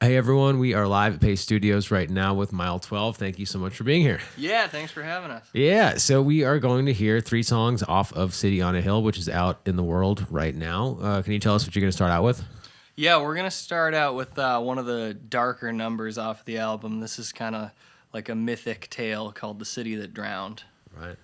Hey everyone, we are live at Paste Studios right now with Mile 12. Thank you so much for being here. Yeah, thanks for having us. Yeah, so we are going to hear 3 songs off of City on a Hill, which is out in the world right now. Can you tell us what you're going to start out with? Yeah, we're going to start out with one of the darker numbers off the album. This is kind of like a mythic tale called The City That Drowned. Right.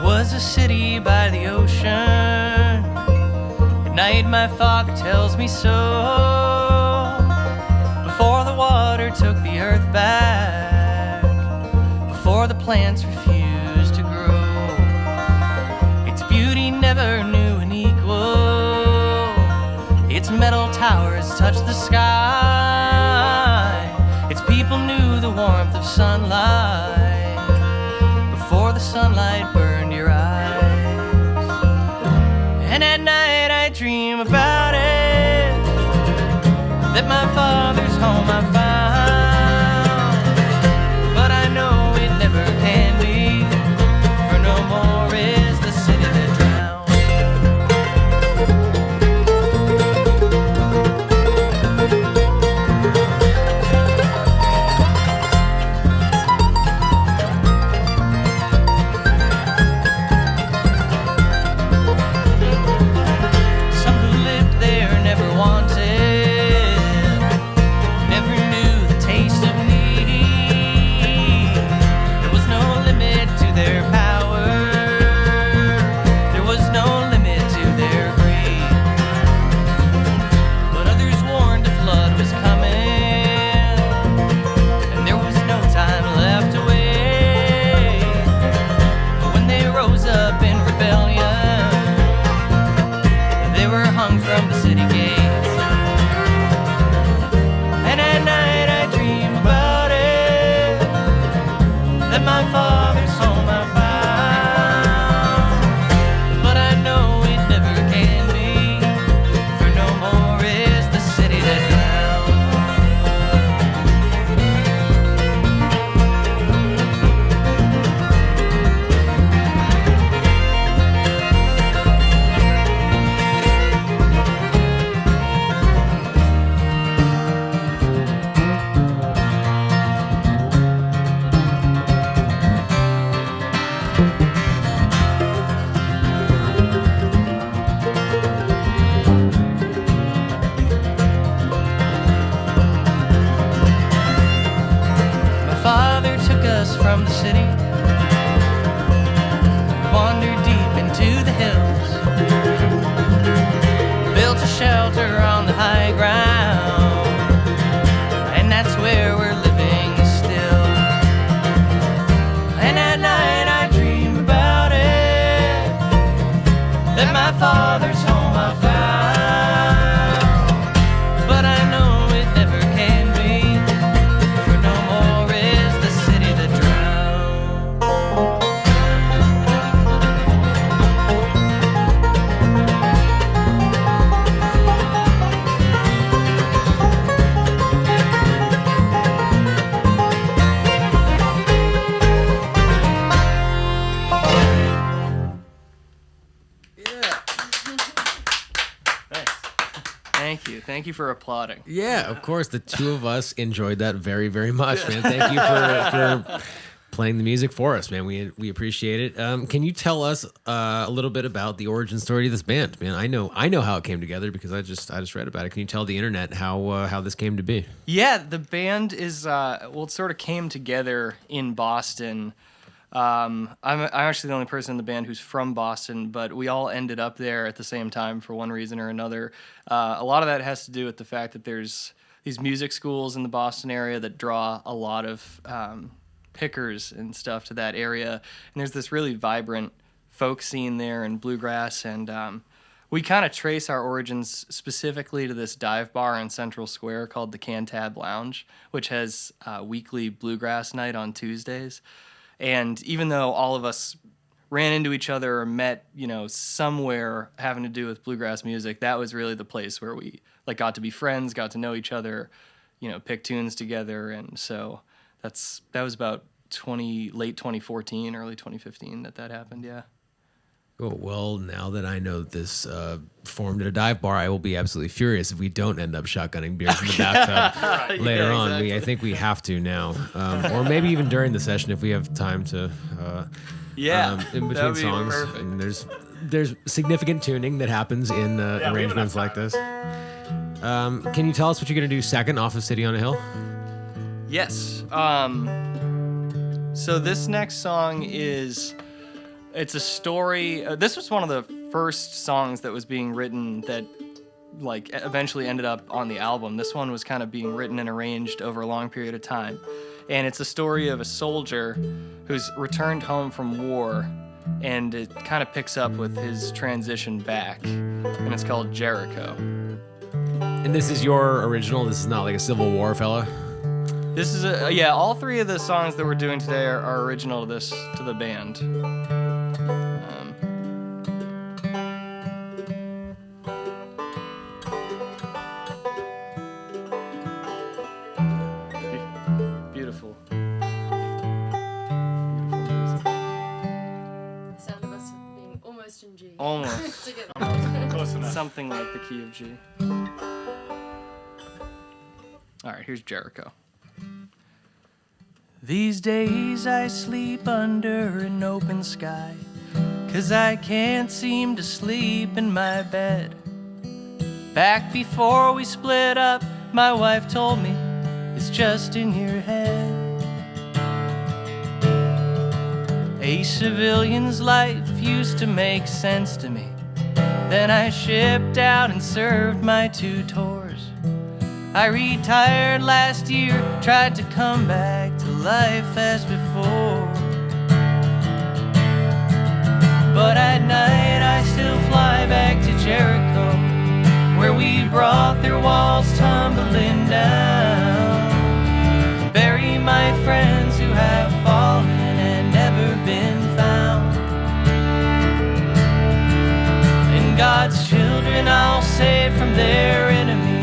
Was a city by the ocean. At night my father tells me so. Before the water took the earth back, before the plants refused to grow, its beauty never knew an equal. Its metal towers touched the sky. Its people knew the warmth of sunlight before the sunlight burned your eyes. And at night I dream about it, that my father's home I found. But I know it never can be, for no more is the city that drowned. From the city gates. And at night I dream about it, that my father's home I found. But I know it never can be, for no more is the city that from the city, wandered deep into the hills, built a shelter on the high ground, and that's where we're living still. And at night I dream about it, that my father's home I found. But I know it never can be, for no more is the city that drowned. Thank you for applauding. Yeah, of course. The two of us enjoyed that very, very much, man. Thank you for playing the music for us, man. We appreciate it. Can you tell us a little bit about the origin story of this band, man? I know how it came together because I just read about it. Can you tell the internet how this came to be? Yeah, the band is it sort of came together in Boston. I'm actually the only person in the band who's from Boston, but we all ended up there at the same time for one reason or another. A lot of that has to do with the fact that there's these music schools in the Boston area that draw a lot of pickers and stuff to that area. And there's this really vibrant folk scene there and bluegrass, and we kind of trace our origins specifically to this dive bar in Central Square called the Cantab Lounge, which has weekly bluegrass night on Tuesdays. And even though all of us ran into each other or met, somewhere having to do with bluegrass music, that was really the place where we like got to be friends, got to know each other, pick tunes together. And so that was about late 2014, early 2015 that happened. Yeah. Cool. Well, now that I know this formed at a dive bar, I will be absolutely furious if we don't end up shotgunning beers in the bathtub later on. Exactly. I think we have to now, or maybe even during the session if we have time to. In between songs, perfect. And there's significant tuning that happens in arrangements like this. Can you tell us what you're gonna do second off of City on a Hill? Yes. So this next song it's a story. This was one of the first songs that was being written that like eventually ended up on the album. This one was kind of being written and arranged over a long period of time. And it's a story of a soldier who's returned home from war, and it kind of picks up with his transition back. And it's called Jericho. And this is your original? This is not like a Civil War fella? This is all three of the songs that we're doing today are original to the band. Beautiful. The sound of us being almost in G. Almost. Close enough. Something like the key of G. All right, here's Jericho. These days I sleep under an open sky, 'cause I can't seem to sleep in my bed. Back before we split up, my wife told me, it's just in your head. A civilian's life used to make sense to me. Then I shipped out and served my 2 tours. I retired last year, tried to come back to life as before. But at night I still fly back to Jericho, where we brought their walls tumbling down. Bury my friends who have fallen and never been found. And God's children I'll save from their enemies,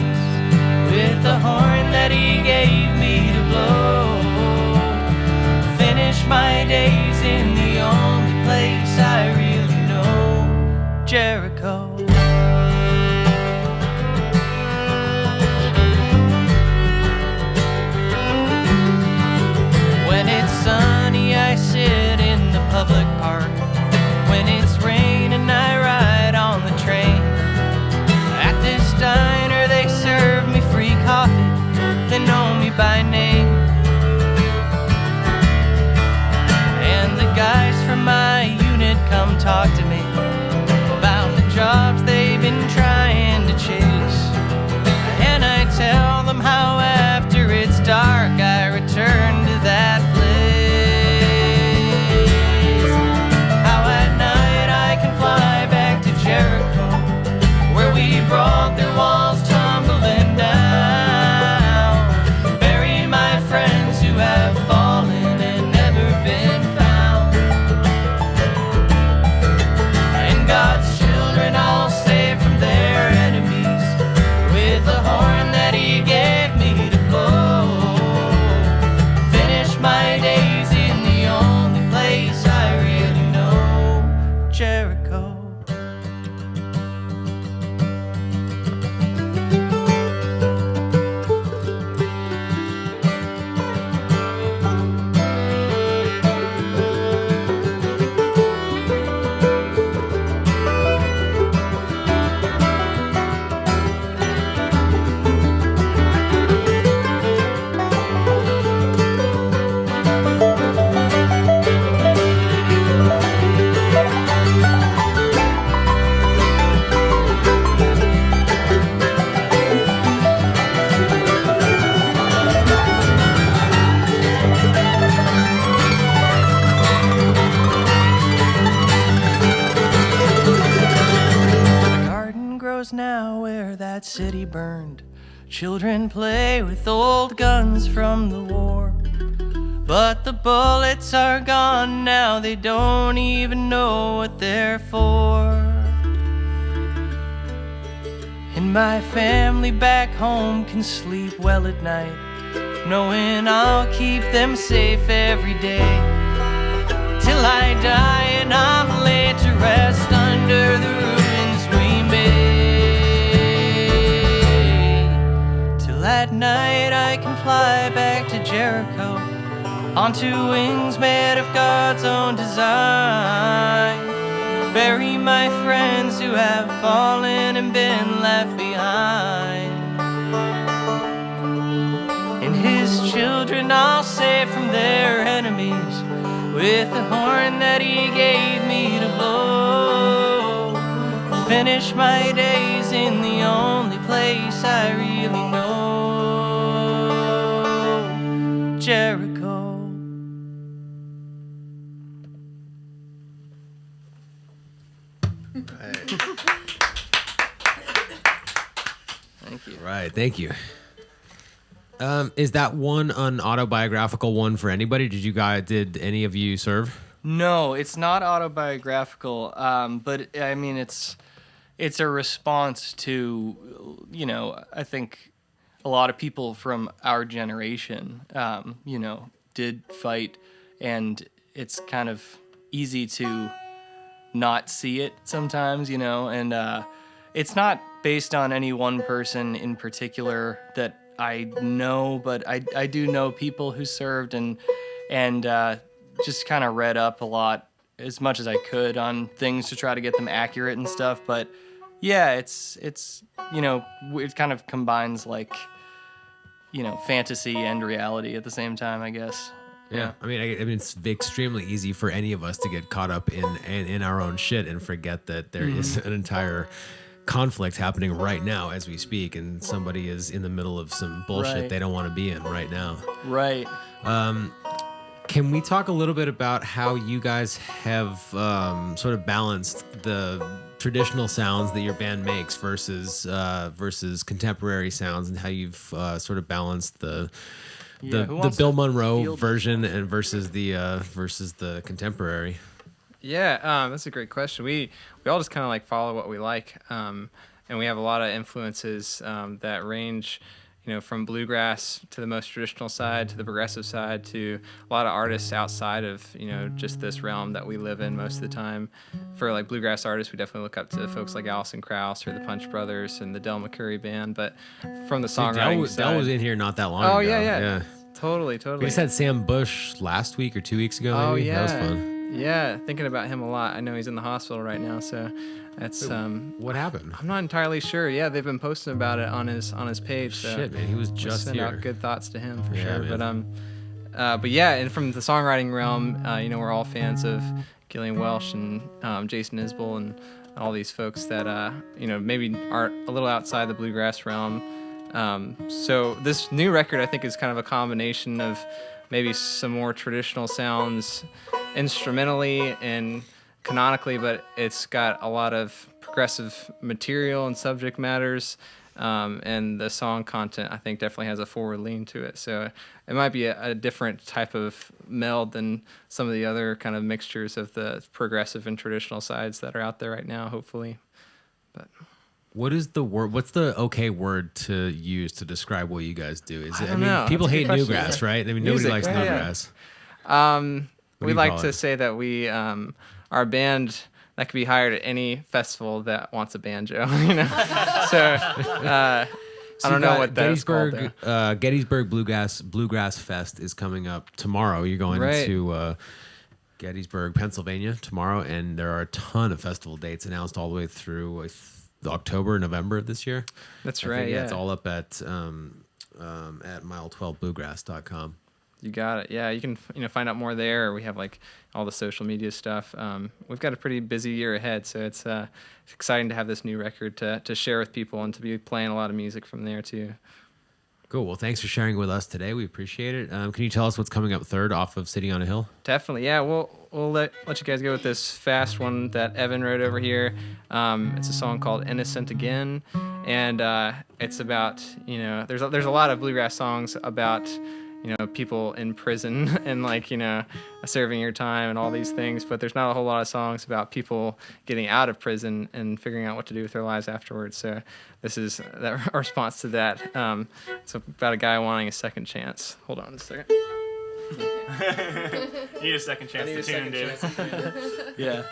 with the horn that he gave me to blow. Finish my days in the only place I really know, Jericho. When it's sunny I sit in the public park. When it's raining I ride on the train. At this diner they serve me free coffee, they know me by name. And the guys from my unit come talk to me about the jobs they've been trying to chase. And I tell them how after it's dark I return to that place. How at night I can fly back to Jericho, where we brought their walls tumbling down. Bury my friends who have fallen and never been found. And God's children I'll save from their enemies, with the horn that he gave me to blow. Finish my days in the only place I really know, Jericho. Now where that city burned, children play with old guns from the war. But the bullets are gone now, they don't even know what they're for. And my family back home can sleep well at night, knowing I'll keep them safe every day. Till I die and I'm laid to rest under the ruins we made. Till at night I can fly back to Jericho, onto wings made of God's own design. Bury my friends who have fallen and been left behind. And his children I'll save from their enemies with the horn that he gave me to blow. Finish my days in the only place I really know, Jericho. Thank you. Right, thank you. Is that one an autobiographical one for anybody? Did any of you serve? No, it's not autobiographical, but I mean it's a response to, you know, I think a lot of people from our generation, you know, did fight, and it's kind of easy to not see it sometimes, you know, and it's not based on any one person in particular that I know, but I do know people who served, and just kind of read up a lot, as much as I could, on things to try to get them accurate and stuff. But yeah, it's you know, it kind of combines, like, you know, fantasy and reality at the same time, I guess. Yeah, I mean, it's extremely easy for any of us to get caught up in our own shit and forget that there is an entire conflict happening right now as we speak, and somebody is in the middle of some bullshit they don't want to be in right now. Right. Can we talk a little bit about how you guys have sort of balanced the traditional sounds that your band makes versus contemporary sounds, and how you've sort of balanced the Bill Monroe version and versus the contemporary? Yeah, that's a great question. We all just kind of like follow what we like, and we have a lot of influences that range, you know, from bluegrass to the most traditional side to the progressive side, to a lot of artists outside of, you know, just this realm that we live in most of the time. For like bluegrass artists, we definitely look up to folks like Alison Krauss or the Punch Brothers and the Del McCoury Band. But from the songwriting side, Del was in here not that long ago. Oh yeah. Totally. We just had Sam Bush last week or 2 weeks ago. Maybe. Oh yeah, that was fun. Yeah, thinking about him a lot. I know he's in the hospital right now, so that's what happened? I'm not entirely sure. Yeah, they've been posting about it on his page. So shit, man, he was just send here. Out good thoughts to him for sure. Man. But yeah, and from the songwriting realm, you know, we're all fans of Gillian Welsh and Jason Isbell and all these folks that you know, maybe are a little outside the bluegrass realm. So this new record, I think, is kind of a combination of maybe some more traditional sounds instrumentally and canonically, but it's got a lot of progressive material and subject matters, and the song content, I think, definitely has a forward lean to it. So it might be a different type of meld than some of the other kind of mixtures of the progressive and traditional sides that are out there right now, hopefully. But what is the word? What's the okay word to use to describe what you guys do? Is it? I mean, know. people That's a hate good newgrass, question. right? I mean, Music, nobody likes right? newgrass. We like to say that we are a band that could be hired at any festival that wants a banjo, you know. So I don't know what that's called. Gettysburg Bluegrass Fest is coming up tomorrow. You're going to Gettysburg, Pennsylvania tomorrow, and there are a ton of festival dates announced all the way through October, November of this year. That's right. Yeah, it's all up at mile12bluegrass.com. You got it. Yeah, you can find out more there. We have like all the social media stuff. We've got a pretty busy year ahead, so it's exciting to have this new record to share with people and to be playing a lot of music from there too. Cool. Well, thanks for sharing with us today. We appreciate it. Can you tell us what's coming up third off of City on a Hill? Definitely. Yeah, we'll let you guys go with this fast one that Evan wrote over here. It's a song called Innocent Again, and it's about, there's a lot of bluegrass songs about, people in prison and serving your time and all these things, but there's not a whole lot of songs about people getting out of prison and figuring out what to do with their lives afterwards. So this is our response to that. It's about a guy wanting a second chance. Hold on a second. Need a second chance to tune, dude. Yeah.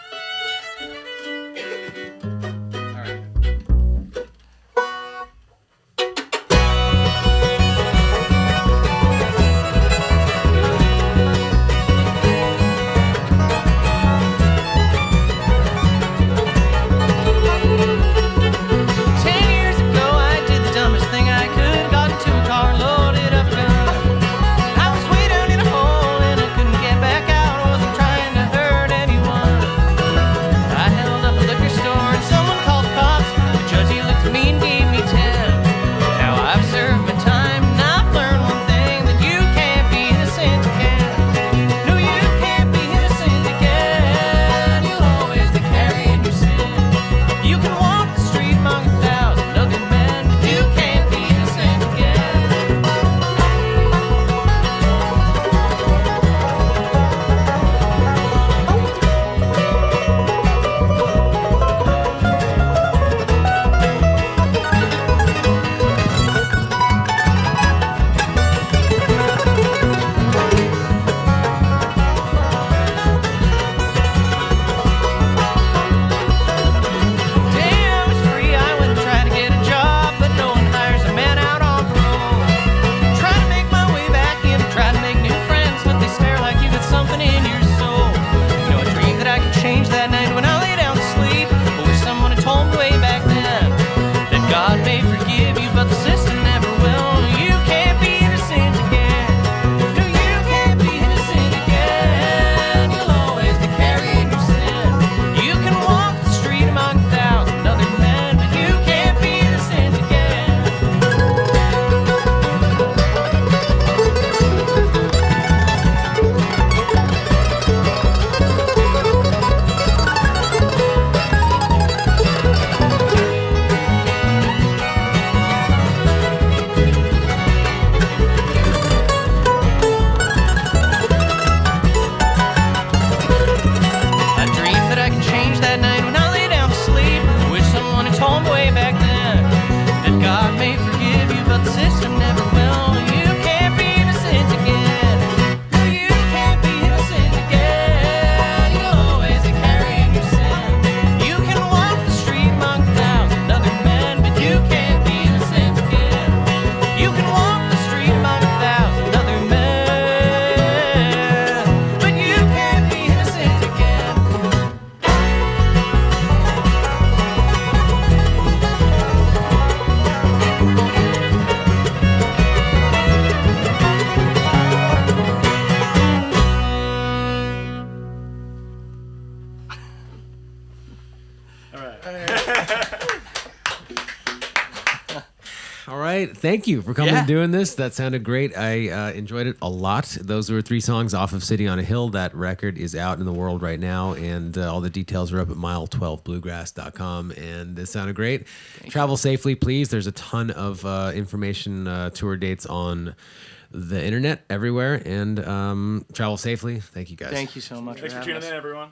All right. Thank you for coming and doing this. That sounded great. I enjoyed it a lot. Those were 3 songs off of City on a Hill. That record is out in the world right now, and all the details are up at mile12bluegrass.com. And it sounded great. Travel safely, please. There's a ton of information, tour dates on the internet everywhere. And travel safely. Thank you, guys. Thank you so much. Thanks for tuning in, everyone.